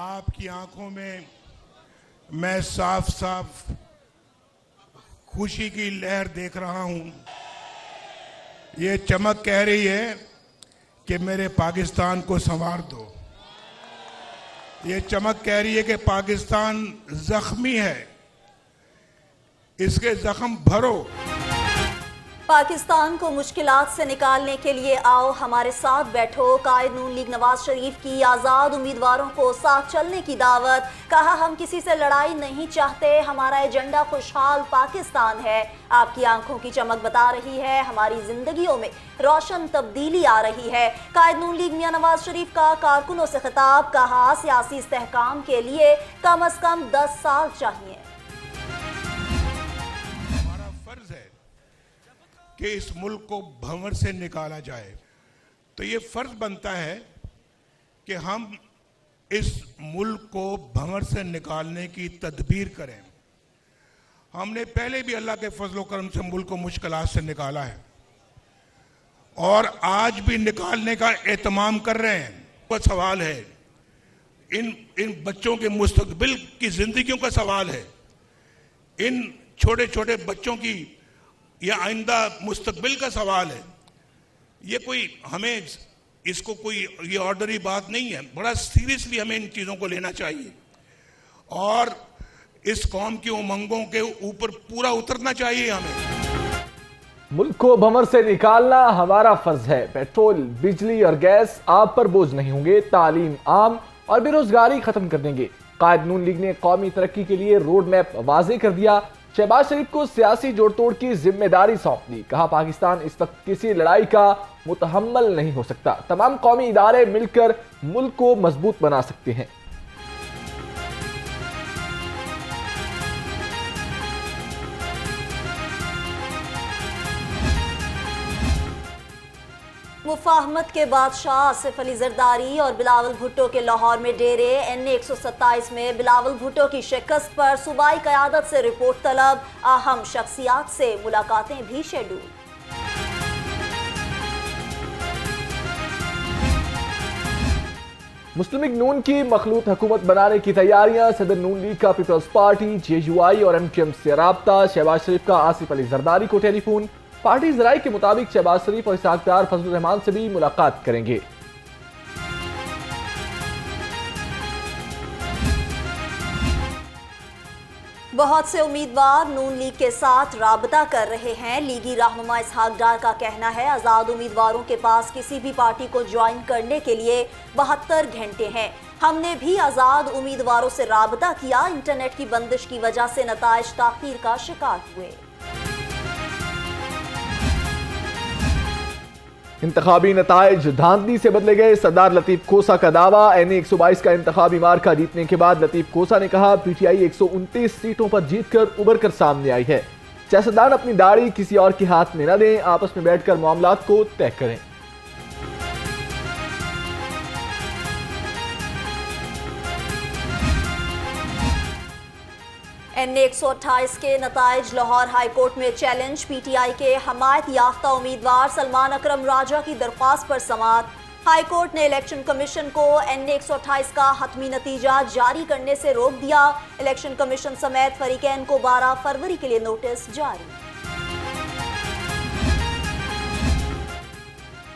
आपकी आंखों में मैं साफ साफ खुशी की लहर देख रहा हूं। ये चमक कह रही है कि मेरे पाकिस्तान को संवार दो। ये चमक कह रही है कि पाकिस्तान जख्मी है, इसके जख्म भरो। पाकिस्तान को मुश्किलात से निकालने के लिए आओ हमारे साथ बैठो। कायद नून लीग नवाज शरीफ की आज़ाद उम्मीदवारों को साथ चलने की दावत। कहा हम किसी से लड़ाई नहीं चाहते, हमारा एजेंडा खुशहाल पाकिस्तान है। आपकी आंखों की चमक बता रही है हमारी जिंदगियों में रोशन तब्दीली आ रही है। कायद नून लीग मियां नवाज शरीफ का कारकुनों से खिताब। कहा सियासी इस्तेहकाम के लिए कम अज कम 10 साल चाहिए। कि इस मुल्क को भंवर से निकाला जाए, तो ये फर्ज बनता है कि हम इस मुल्क को भंवर से निकालने की तदबीर करें। हमने पहले भी अल्लाह के फजलो करम से मुल्क को मुश्किलात से निकाला है और आज भी निकालने का एहतमाम कर रहे हैं। वो सवाल है, इन बच्चों के मुस्तकबिल की जिंदगियों का सवाल है। इन छोटे छोटे बच्चों की यह आइंदा मुस्तकबिल का सवाल है। ये कोई हमें इसको कोई ये ऑर्डनरी बात नहीं है, बड़ा सीरियसली हमें इन चीज़ों को लेना चाहिए और इस कौम की उमंगों के ऊपर पूरा उतरना चाहिए हमें। मुल्क को भंवर से निकालना हमारा फर्ज है। पेट्रोल, बिजली और गैस आप पर बोझ नहीं होंगे। तालीम आम और बेरोजगारी खत्म कर देंगे। कायद नून लीग ने कौमी तरक्की के लिए रोड मैप वाज़े कर दिया। शहबाज शरीफ को सियासी जोड़तोड़ की जिम्मेदारी सौंप दी। कहा पाकिस्तान इस वक्त किसी लड़ाई का मुतहम्मल नहीं हो सकता। तमाम कौमी इदारे मिलकर मुल्क को मजबूत बना सकते हैं। मुफाहमत के बादशाह आसिफ अली जरदारी और बिलावल भुट्टो के लाहौर में डेरे। NA 127 में बिलावल भुट्टो की शिकस्त पर सूबाई क़यादत से रिपोर्ट तलब। अहम शख्सियात से मुलाकातें भी शेड्यूल। मुस्लिम लीग नून की मखलूत हुकूमत बनाने की तैयारियां। सदर नून लीग का पीपल्स पार्टी, JUI और MQM से राब्ता। शहबाज शरीफ का आसिफ अली जरदारी को टेलीफोन। पार्टी ज़राए के मुताबिक शहबाज शरीफ और इसहाक डार फजलुर रहमान से भी मुलाकात करेंगे। बहुत से उम्मीदवार नून लीग के साथ राबता कर रहे हैं। लीगी रहनुमा इसहाक डार का कहना है आज़ाद उम्मीदवारों के पास किसी भी पार्टी को ज्वाइन करने के लिए 72 घंटे हैं। हमने भी आज़ाद उम्मीदवारों से राबता किया। इंटरनेट की बंदिश की वजह से नताइज ताखीर का शिकार हुए। इंतखाबी नताइज धांधली से बदले गए। सरदार लतीफ खोसा का दावा। NA 122 का इंतखाबी मार्का जीतने के बाद लतीफ खोसा ने कहा PTI 129 सीटों पर जीतकर उभर कर सामने आई है। सियासतदान अपनी दाढ़ी किसी और के हाथ में न दें, आपस में बैठकर मामलात को तय करें। NA 128 के नताइज लाहौर हाईकोर्ट में चैलेंज। PTI के हमायत याफ्ता उम्मीदवार सलमान अकरम राजा की दरख्वास्त पर समाअत। हाईकोर्ट ने इलेक्शन कमीशन को NA 128 का हतमी नतीजा जारी करने से रोक दिया। इलेक्शन कमीशन समेत फरीकैन को 12 फरवरी के लिए नोटिस जारी।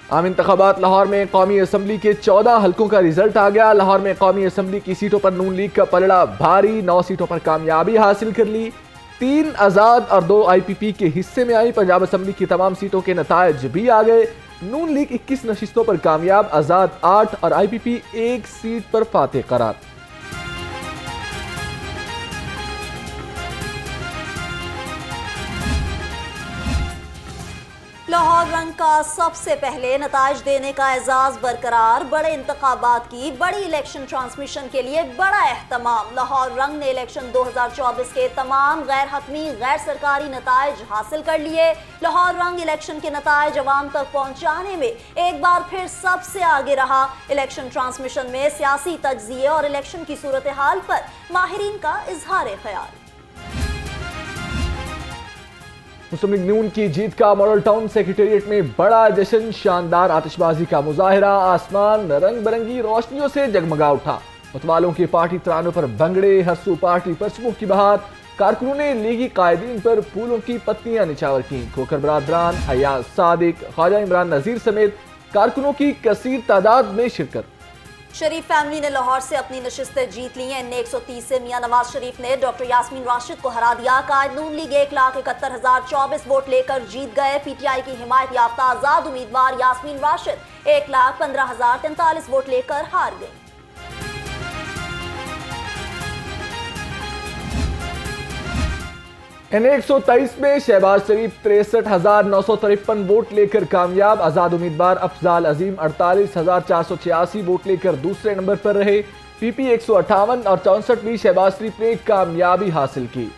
आम इंतखाबात लाहौर में कौमी असम्बली के 14 हल्कों का रिजल्ट आ गया। लाहौर में कौमी असम्बली की सीटों पर नून लीग का पलड़ा भारी। 9 सीटों पर कामयाबी हासिल कर ली। 3 आज़ाद और 2 IPP के हिस्से में आई। पंजाब असम्बली की तमाम सीटों के नताइज भी आ गए। नून लीग 21 नशिस्तों पर कामयाब, आज़ाद 8 और IPP 1 सीट पर फातेह करार। लाहौर रंग का सबसे पहले नताइज देने का एजाज बरकरार। बड़े इंतखाबात की बड़ी इलेक्शन ट्रांसमिशन के लिए बड़ा एहतमाम। लाहौर रंग ने इलेक्शन 2024 के तमाम गैर हतमी गैर सरकारी नताइज हासिल कर लिए। लाहौर रंग इलेक्शन के नताइज अवाम तक पहुंचाने में एक बार फिर सबसे आगे रहा। इलेक्शन ट्रांसमिशन में सियासी तज्जिए और इलेक्शन की सूरत हाल पर माहिरीन का इजहार ख्याल। मुस्लिम लीग नून की जीत का मॉडल टाउन सेक्रेटेरिएट में बड़ा जश्न। शानदार आतिशबाजी का मुजाहिरा। आसमान रंग बिरंगी रोशनियों से जगमगा उठा। मतवालों के पार्टी तरानों पर भंगड़े, हरसू पार्टी परचमों की बहार, कारकुनों ने लीगी कायदीन पर फूलों की पत्तियां निछावर की। खोखर बरादरान, हयाज सादिक, ख्वाजा इमरान नजीर समेत कारकुनों की कसीर तादाद में शिरकत। शरीफ फैमिली ने लाहौर से अपनी नशिस्तें जीत ली हैं। एनए 130 से मियां नवाज शरीफ ने डॉक्टर यास्मीन राशिद को हरा दिया। कायद नून लीग 1,71,024 वोट लेकर जीत गए। पीटीआई की हिमायत याफ्ता आजाद उम्मीदवार यास्मीन राशिद 1,15,043 वोट लेकर हार गई। एनए 123 में शहबाज शरीफ 63,953 वोट लेकर कामयाब। आजाद उम्मीदवार अफजाल अजीम 48,486 वोट लेकर दूसरे नंबर पर रहे। पीपी 158 और 64 भी शहबाज शरीफ ने कामयाबी हासिल की।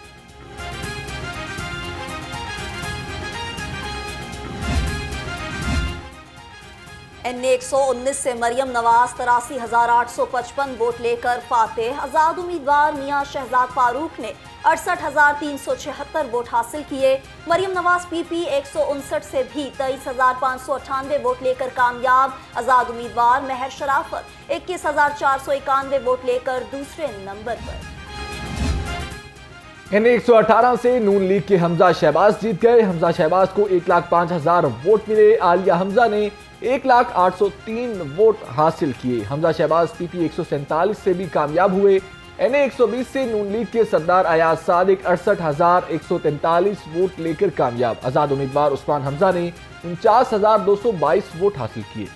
एनए 119 से मरियम नवाज 83,855 वोट लेकर फातेह। आजाद उम्मीदवार मियां शहजाद फारूक ने 68,376 वोट हासिल किए। मरियम नवाज पीपी 159 से भी 23,598 वोट लेकर कामयाब। आजाद उम्मीदवार महर शराफत 21,491 वोट लेकर दूसरे नंबर पर। एनए 118 से नून लीग के हमजा शहबाज जीत गए। हमजा शहबाज को 1,05,000 वोट मिले। आलिया हमजा ने 1,803 वोट हासिल किए। हमजा शहबाज पीपी 147 से भी कामयाब हुए। एनए 120 से नून लीग के सरदार अयाज सादिक 68,143 वोट लेकर कामयाब। आजाद उम्मीदवार उस्मान हमजा ने 49,222 वोट हासिल किए।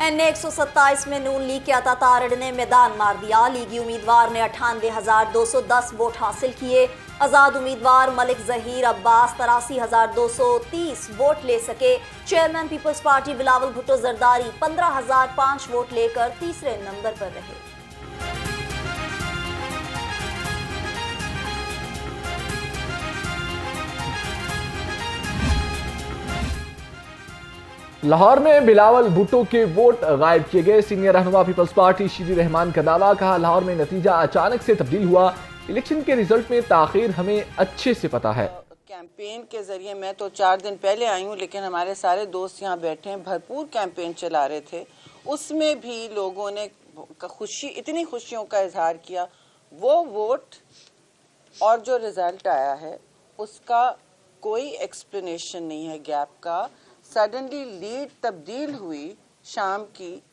एनए 127 में नून लीग के अता तारड़ ने मैदान मार दिया। लीगी उम्मीदवार ने 98,210 वोट हासिल किए। आजाद उम्मीदवार मलिक जहीर अब्बास 83,230 वोट ले सके। चेयरमैन पीपल्स पार्टी बिलावल भुट्टो जरदारी 15,005 वोट लेकर तीसरे नंबर पर रहे। लाहौर में बिलावल भुट्टो के वोट गायब किए गए। सीनियर रहनुमा पीपल्स पार्टी शीरी रहमान का दावा, कहा लाहौर में नतीजा अचानक से तब्दील हुआ। इलेक्शन के रिजल्ट में ताखीर हमें अच्छे से पता है। कैंपेन के जरिए मैं तो 4 दिन पहले आई हूँ, लेकिन हमारे सारे दोस्त यहाँ बैठे हैं, भरपूर कैंपेन चला रहे थे। उसमें भी लोगों ने इतनी खुशियों का इजहार किया। वो वोट और जो रिजल्ट आया है उसका कोई एक्सप्लेनेशन नहीं है गैप का। सडनली लीड तब्दील हुई शाम की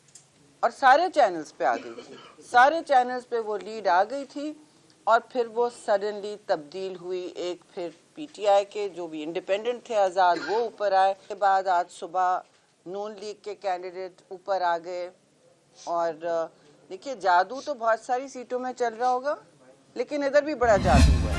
और सारे चैनल्स पे आ गई थी। सारे चैनल्स पे वो लीड आ गई थी और फिर वो सडनली तब्दील हुई। एक फिर पीटीआई के जो भी इंडिपेंडेंट थे आज़ाद वो ऊपर आए। के बाद आज सुबह नून लीग के कैंडिडेट ऊपर आ गए। और देखिए जादू तो बहुत सारी सीटों में चल रहा होगा, लेकिन इधर भी बड़ा जादू है।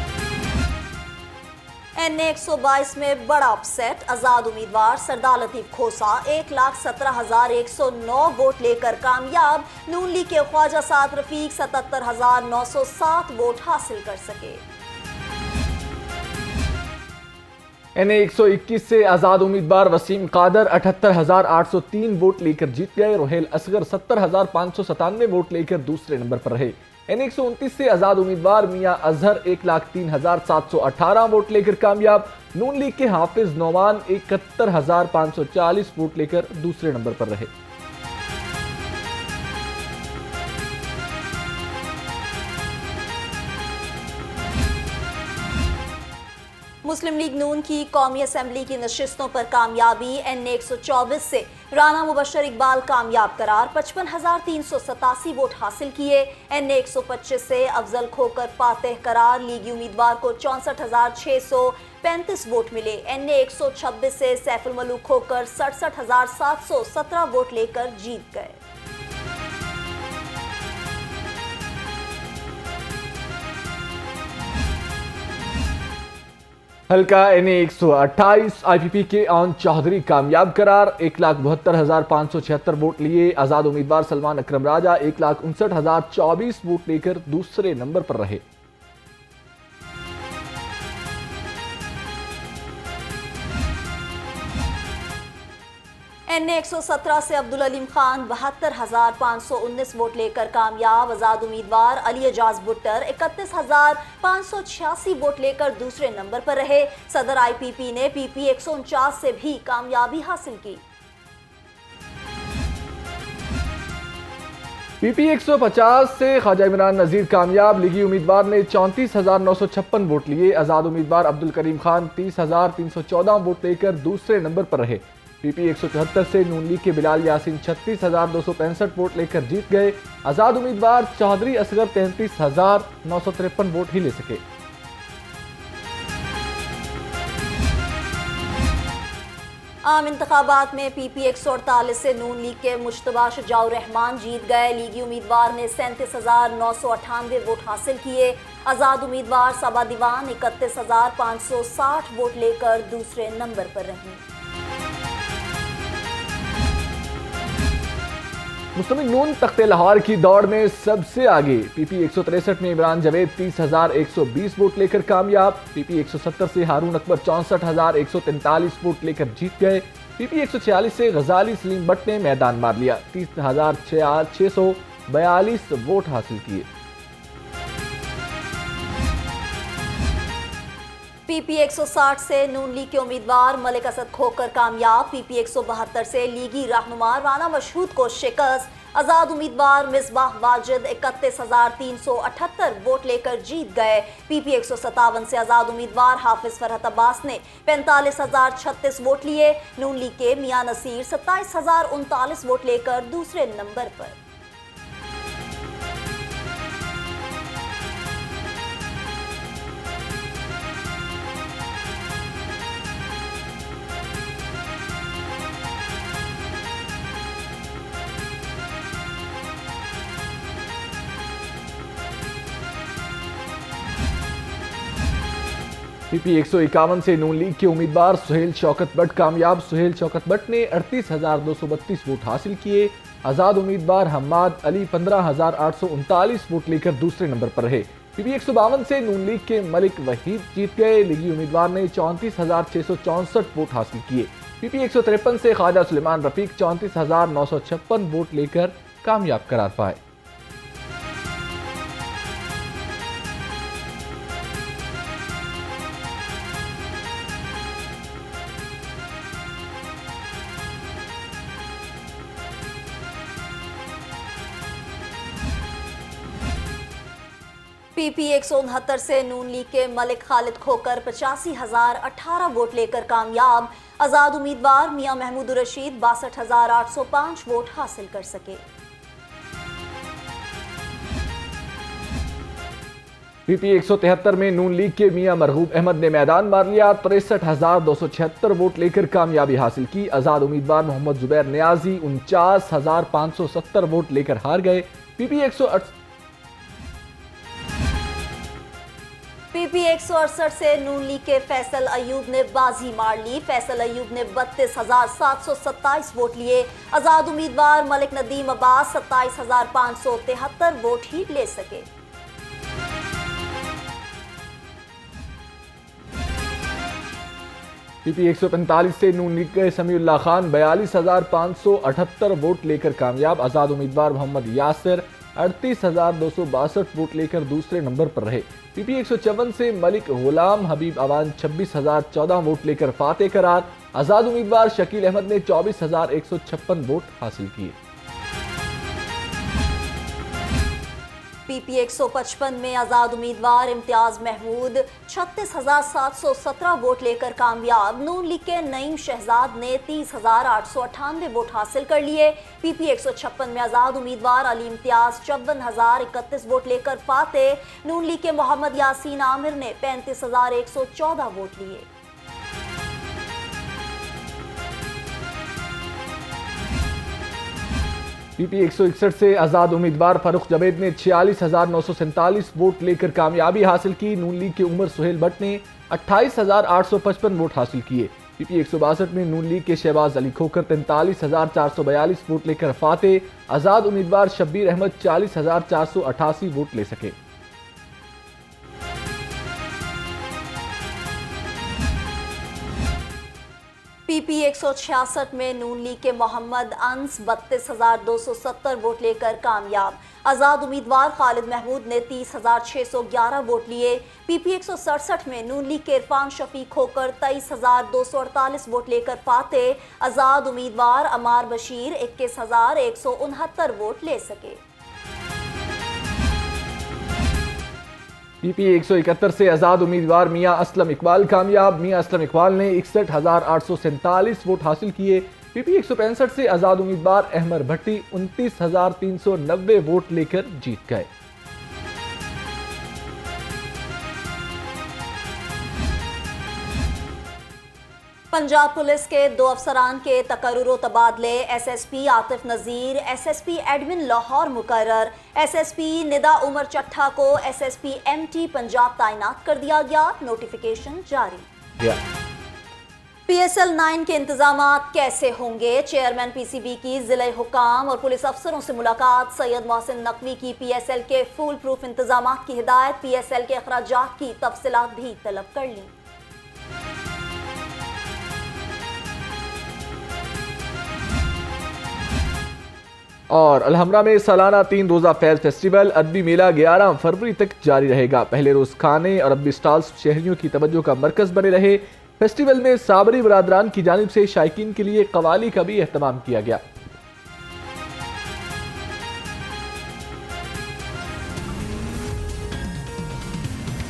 एनए 122 में बड़ा अपसेट। आजाद उम्मीदवार सरदार लतीफ खोसा 1,17,109 वोट लेकर कामयाब। नून लीग के ख्वाजा साद रफीक 77,907 वोट हासिल कर सके। एनए 121 से आजाद उम्मीदवार वसीम कादर 78,803 वोट लेकर जीत गए। रोहेल असगर 70,597 वोट लेकर दूसरे नंबर पर रहे। एनए 129 से आजाद उम्मीदवार मियां अजहर 1,03,718 वोट लेकर कामयाब। नून लीग के हाफिज नौमान 71,540 वोट लेकर दूसरे नंबर पर रहे। मुस्लिम लीग नून की कौमी असेंबली की नशिस्तों पर कामयाबी। एनए 124 से राना मुबशर इकबाल कामयाब करार 55,387 वोट हासिल किए। एनए 125 से अफजल खोकर फातेह करार। लीगी उम्मीदवार को 64,635 वोट मिले। एनए 126 से सैफुल मलूक खोकर 67,717 वोट लेकर जीत गए। हल्का एनए 128 आईपीपी के आन चौधरी कामयाब करार 1,72,576 वोट लिए। आजाद उम्मीदवार सलमान अकरम राजा 1,59,024 वोट लेकर दूसरे नंबर पर रहे। NA 117 से अब्दुल अलीम खान 72,519 वोट लेकर कामयाब। आजाद उम्मीदवार अली एजाज भुट्टर 31,586 वोट लेकर दूसरे नंबर पर रहे। सदर IPP ने PP 149 से भी कामयाबी हासिल की। PP 150 से ख्वाजा इमरान नजीर कामयाब। लीगी उम्मीदवार ने 34,956 वोट लिए। आजाद उम्मीदवार अब्दुल करीम खान 30,314 वोट लेकर दूसरे नंबर पर रहे। PP 174 से नून लीग के बिलाल यासीन 36,265 वोट लेकर जीत गए। आजाद उम्मीदवार चौधरी असगर 33,953 वोट ही ले सके। आम इंतखाबात में PP 148 से नून लीग के मुश्तबा शुजाउर रहमान जीत गए। लीगी उम्मीदवार ने 37,998 वोट हासिल किए। आजाद उम्मीदवार सबा दीवान 31,560 वोट लेकर दूसरे नंबर पर रहीं। मुस्लिम नून तख्ते लाहौर की दौड़ में सबसे आगे। PP 163 में इमरान जवेद 30,120 वोट लेकर कामयाब। PP 170 से हारून अकबर 64,143 वोट लेकर जीत गए। PP 146 से गजाली सलीम बट ने मैदान मार लिया, 30,642 वोट हासिल किए। PP 160 से नून लीग के उम्मीदवार मलिक असद खोकर कामयाब। PP 172 से लीगी रहनुमा राना मशहूद को शिकस्त। आजाद उम्मीदवार मिसबाह वाजिद 31,378 वोट लेकर जीत गए। PP 157 से आजाद उम्मीदवार हाफिज फरहत अब्बास ने 45,036 वोट लिए। नून लीग के मियां नसीर 27,039 वोट लेकर दूसरे नंबर पर। PP 151 से नून लीग के उम्मीदवार सुहेल शौकत बट कामयाब। सुहेल शौकत बट ने 38,232 वोट हासिल किए। आजाद उम्मीदवार हम्माद अली 15,839 वोट लेकर दूसरे नंबर पर रहे। PP 152 से नून लीग के मलिक वहीद जीत गए। लीगी उम्मीदवार ने 34,664 वोट हासिल किए। PP 153 से ख्वाजा सुलेमान रफीक 34,956 वोट लेकर कामयाब करार पाए। PP 169 से नून लीग के मलिक खालिद खोकर 85,018 वोट लेकर कामयाब। आजाद उम्मीदवार मियां महमूद रशीद 62,805 वोट हासिल कर सके। PP 173 में नून लीग के मियां मरहूब अहमद ने मैदान मार लिया, 63,276 वोट लेकर कामयाबी हासिल की। आजाद उम्मीदवार मोहम्मद जुबैर नियाजी 49,570 वोट लेकर हार गए। PP 168 से नून लीग के फैसल अयूब ने बाजी मार ली। फैसल अयूब ने 32,727 वोट लिए। आजाद उम्मीदवार मलिक नदीम अब्बास 27,573 वोट ही ले सके। PP 145 से नून लीग के समीउल्लाह खान 42,578 वोट लेकर कामयाब। आजाद उम्मीदवार मोहम्मद यासिर 38,262 वोट लेकर दूसरे नंबर पर रहे। PP 154 से मलिक गुलाम हबीब अवान 26,014 वोट लेकर फातेह करार। आजाद उम्मीदवार शकील अहमद ने 24,156 वोट हासिल किए। PP 155 में आजाद उम्मीदवार इम्तियाज महमूद 36,717 वोट लेकर कामयाब। नून लीग के नईम शहजाद ने 30,898 वोट हासिल कर लिए। PP 156 में आजाद उम्मीदवार अली इम्तियाज 54,031 वोट लेकर फातेह। नून लीग के मोहम्मद यासीन आमिर ने 35,114 वोट लिए। PP 161 से आजाद उम्मीदवार फारूक जावेद ने 46,947 वोट लेकर कामयाबी हासिल की। नून लीग के उमर सुहेल भट्ट ने 28,855 वोट हासिल किए। PP 162 में नून लीग के शहबाज अली खोकर 43,442 वोट लेकर फातेह। आजाद उम्मीदवार शब्बीर अहमद 40,488 वोट ले सके। PP 166 में नून लीग के मोहम्मद अंस 32,270 वोट लेकर कामयाब। आज़ाद उम्मीदवार खालिद महमूद ने 30,611 वोट लिए। PP 167 में नून लीग के इरफान शफीक होकर 23,248 वोट लेकर फातेह। आज़ाद उम्मीदवार अमार बशीर 21,169 वोट ले सके। PP 171 से आज़ाद उम्मीदवार मियां असलम इकबाल कामयाब। मियां असलम इकबाल ने 61,847 वोट हासिल किए। PP 165 से आज़ाद उम्मीदवार अहमर भट्टी 29,390 वोट लेकर जीत गए। पंजाब पुलिस के 2 अफसरान के तकर्रुर तबादले। SSP आतिफ नज़ीर SSP एडमिन लाहौर मुकर्रर। SSP निदा उमर चट्ठा को SSP MT पंजाब तैनात कर दिया गया। नोटिफिकेशन जारी। PSL 9 के इंतजामात कैसे होंगे? चेयरमैन PCB की जिले हुकाम और पुलिस अफसरों से मुलाकात। सैयद मोहसिन नकवी की PSL के फुल प्रूफ इंतजामात की हिदायत। PSL के अखराजात की तफसीलात भी तलब कर ली। और अलहमरा में सालाना 3 रोज़ा फैज़ फेस्टिवल अदबी मेला 11 फरवरी तक जारी रहेगा। पहले रोज़ खाने और अदबी स्टॉल्स शहरियों की तवज्जो का मरकज़ बने रहे। फेस्टिवल में साबरी बरादरान की जानिब से शायकीन के लिए कवाली का भी एहतमाम किया गया।